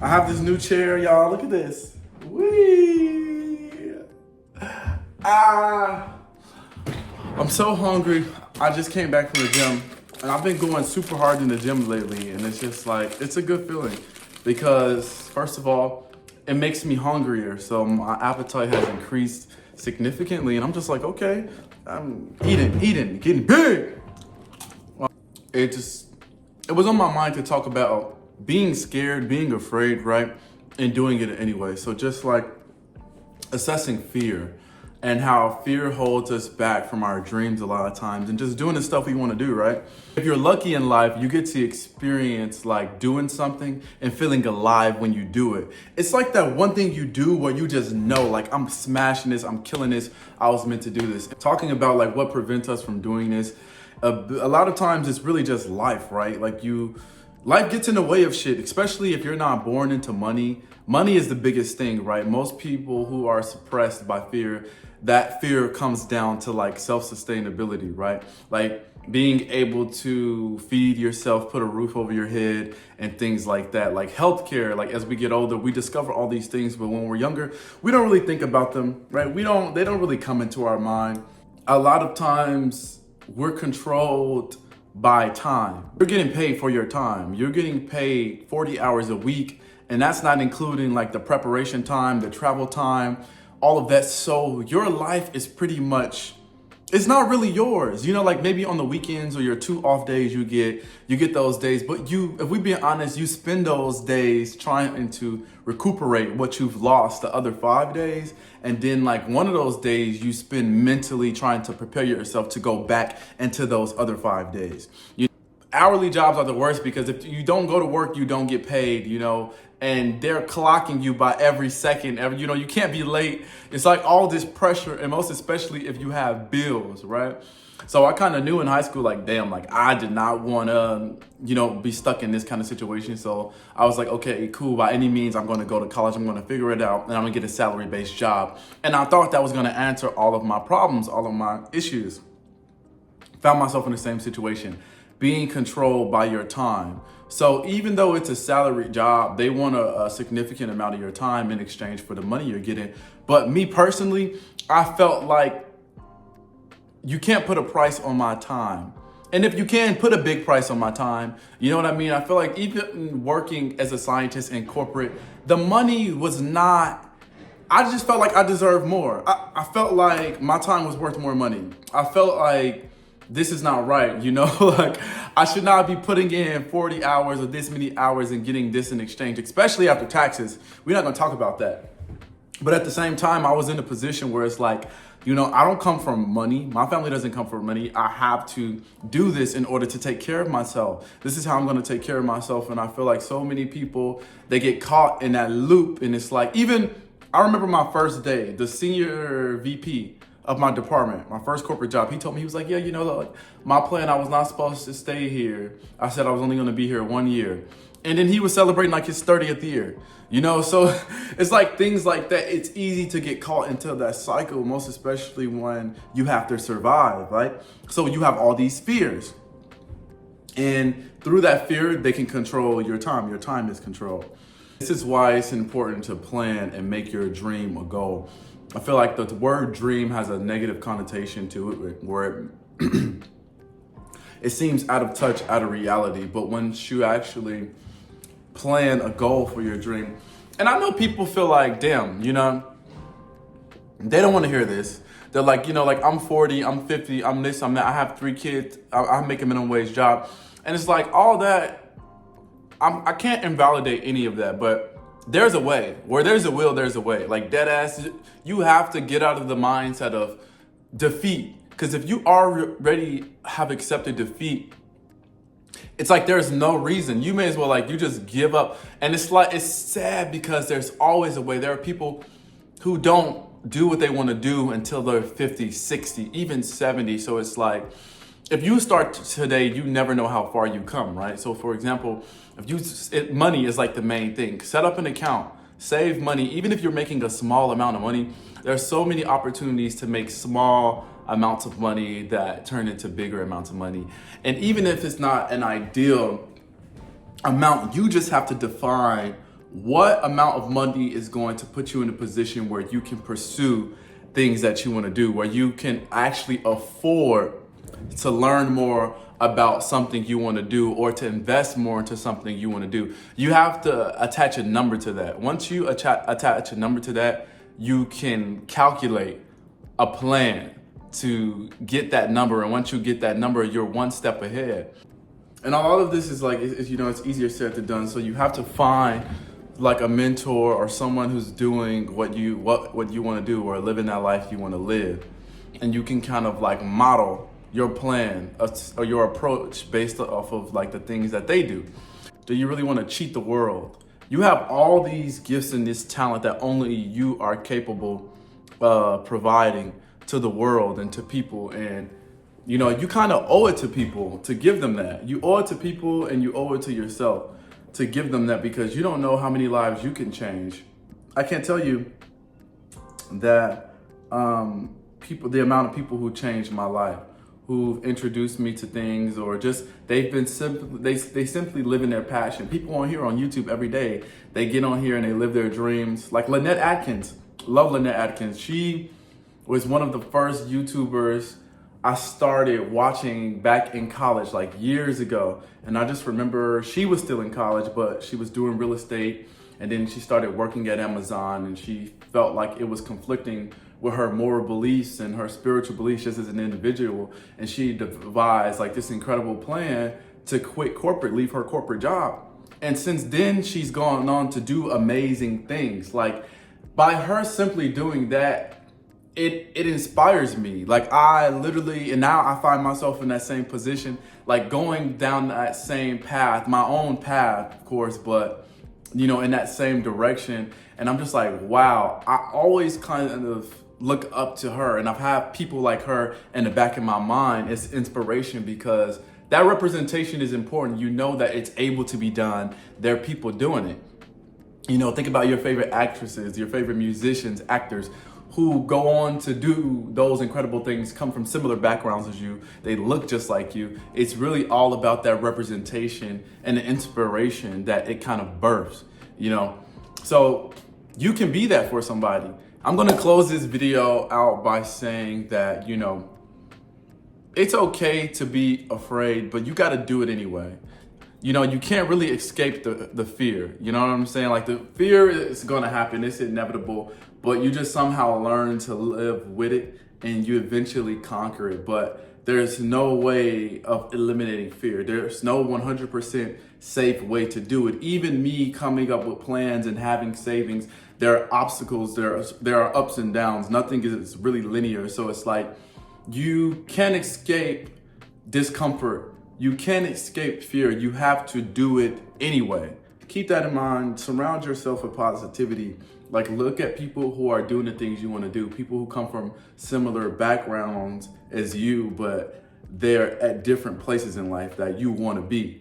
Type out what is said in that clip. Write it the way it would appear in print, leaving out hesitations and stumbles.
I have this new chair, y'all. Look at this. Whee! Ah! I'm so hungry. I just came back from the gym, and I've been going super hard in the gym lately, and it's just like, it's a good feeling because, first of all, it makes me hungrier, so my appetite has increased significantly, and I'm just like, okay, I'm eating, getting big. It just, it was on my mind to talk about being scared, being afraid, right? And doing it anyway. So just like assessing fear and how fear holds us back from our dreams a lot of times and just doing the stuff we want to do, right? If you're lucky in life, you get to experience like doing something and feeling alive when you do it. It's like that one thing you do where you just know, like, I'm smashing this, I'm killing this, I was meant to do this. Talking about like what prevents us from doing this, a lot of times it's really just life, right? Life gets in the way of shit, especially if you're not born into money. Money is the biggest thing, right? Most people who are suppressed by fear, that fear comes down to like self-sustainability, right? Like being able to feed yourself, put a roof over your head and things like that. Like healthcare, like as we get older, we discover all these things, but when we're younger, we don't really think about them, right? They don't really come into our mind. A lot of times we're controlled by time. You're getting paid for your time. You're getting paid 40 hours a week, and that's not including like the preparation time, the travel time, all of that. So your life is pretty much, it's not really yours. You know, like maybe on the weekends or your 2 off days you get those days, but if we being honest, you spend those days trying to recuperate what you've lost the other 5 days. And then like one of those days you spend mentally trying to prepare yourself to go back into those other 5 days. Hourly jobs are the worst because if you don't go to work, you don't get paid, you know, and they're clocking you by every second. You can't be late. It's like all this pressure, and most especially if you have bills, right? So I kind of knew in high school, like, damn, like I did not want to, be stuck in this kind of situation. So I was like, okay, cool. By any means, I'm going to go to college. I'm going to figure it out, and I'm going to get a salary-based job. And I thought that was going to answer all of my problems, all of my issues. Found myself in the same situation, being controlled by your time. So even though it's a salary job, they want a significant amount of your time in exchange for the money you're getting. But me personally, I felt like you can't put a price on my time. And if you can put a big price on my time, you know what I mean? I feel like even working as a scientist in corporate, the money was not, I just felt like I deserved more. I felt like my time was worth more money. I felt like this is not right, like I should not be putting in 40 hours or this many hours and getting this in exchange, especially after taxes. We're not gonna talk about that. But at the same time, I was in a position where it's like, I don't come from money. My family doesn't come from money. I have to do this in order to take care of myself. This is how I'm gonna take care of myself. And I feel like so many people, they get caught in that loop. And it's like, I remember my first day, the senior VP of my department, my first corporate job, he told me, he was like, yeah, like my plan, I was not supposed to stay here. I said I was only gonna be here 1 year. And then he was celebrating like his 30th year, so it's like things like that. It's easy to get caught into that cycle, most especially when you have to survive, right? So you have all these fears. And through that fear, they can control your time. Your time is controlled. This is why it's important to plan and make your dream a goal. I feel like the word dream has a negative connotation to it where it seems out of touch, out of reality. But once you actually plan a goal for your dream, and I know people feel like, damn, they don't want to hear this. They're like, like I'm 40, I'm 50, I'm this, I'm that. I have 3 kids, I make a minimum wage job. And it's like all that, I can't invalidate any of that, but there's a way. Where there's a will, there's a way. Like dead ass, you have to get out of the mindset of defeat. Because if you already have accepted defeat, it's like there's no reason. You may as well you just give up. And it's sad because there's always a way. There are people who don't do what they want to do until they're 50, 60, even 70. So it's like, if you start today, you never know how far you come, right? So for example, money is like the main thing. Set up an account, save money. Even if you're making a small amount of money, there's so many opportunities to make small amounts of money that turn into bigger amounts of money. And even if it's not an ideal amount, you just have to define What amount of money is going to put you in a position where you can pursue things that you want to do, where you can actually afford to learn more about something you want to do or to invest more into something you want to do? You have to attach a number to that. Once you attach a number to that, you can calculate a plan to get that number. And once you get that number, you're one step ahead. And all of this is like, it's easier said than done. So you have to find like a mentor or someone who's doing what you want to do or living that life you want to live. And you can kind of like model your plan or your approach based off of like the things that they do. Do you really want to cheat the world? You have all these gifts and this talent that only you are capable of providing to the world and to people. And you kind of owe it to people to give them that. You owe it to people and you owe it to yourself to give them that, because you don't know how many lives you can change. I can't tell you that the amount of people who changed my life, who've introduced me to things, or just they simply live in their passion. People on here on YouTube every day, they get on here and they live their dreams. Like Lynette Atkins, love Lynette Atkins. She was one of the first YouTubers I started watching back in college, like years ago. And I just remember she was still in college, but she was doing real estate. And then she started working at Amazon, and she felt like it was conflicting with her moral beliefs and her spiritual beliefs just as an individual. And she devised like this incredible plan to quit corporate, leave her corporate job. And since then, she's gone on to do amazing things. Like by her simply doing that, it inspires me. Like I literally, and now I find myself in that same position, like going down that same path, my own path, of course, but in that same direction. And I'm just like, wow, I always kind of look up to her, and I've had people like her in the back of my mind. It's inspiration because that representation is important. You know that it's able to be done. There are people doing it. Think about your favorite actresses, your favorite musicians, actors who go on to do those incredible things, come from similar backgrounds as you. They look just like you. It's really all about that representation and the inspiration that it kind of births, So you can be that for somebody. I'm gonna close this video out by saying that, it's okay to be afraid, but you gotta do it anyway. You can't really escape the fear. You know what I'm saying? Like the fear is gonna happen, it's inevitable, but you just somehow learn to live with it and you eventually conquer it. But there's no way of eliminating fear. There's no 100% safe way to do it. Even me coming up with plans and having savings, there are obstacles, there are ups and downs. Nothing is really linear. So it's like you can't escape discomfort. You can't escape fear. You have to do it anyway. Keep that in mind. Surround yourself with positivity. Like look at people who are doing the things you want to do. People who come from similar backgrounds as you, but they're at different places in life that you want to be.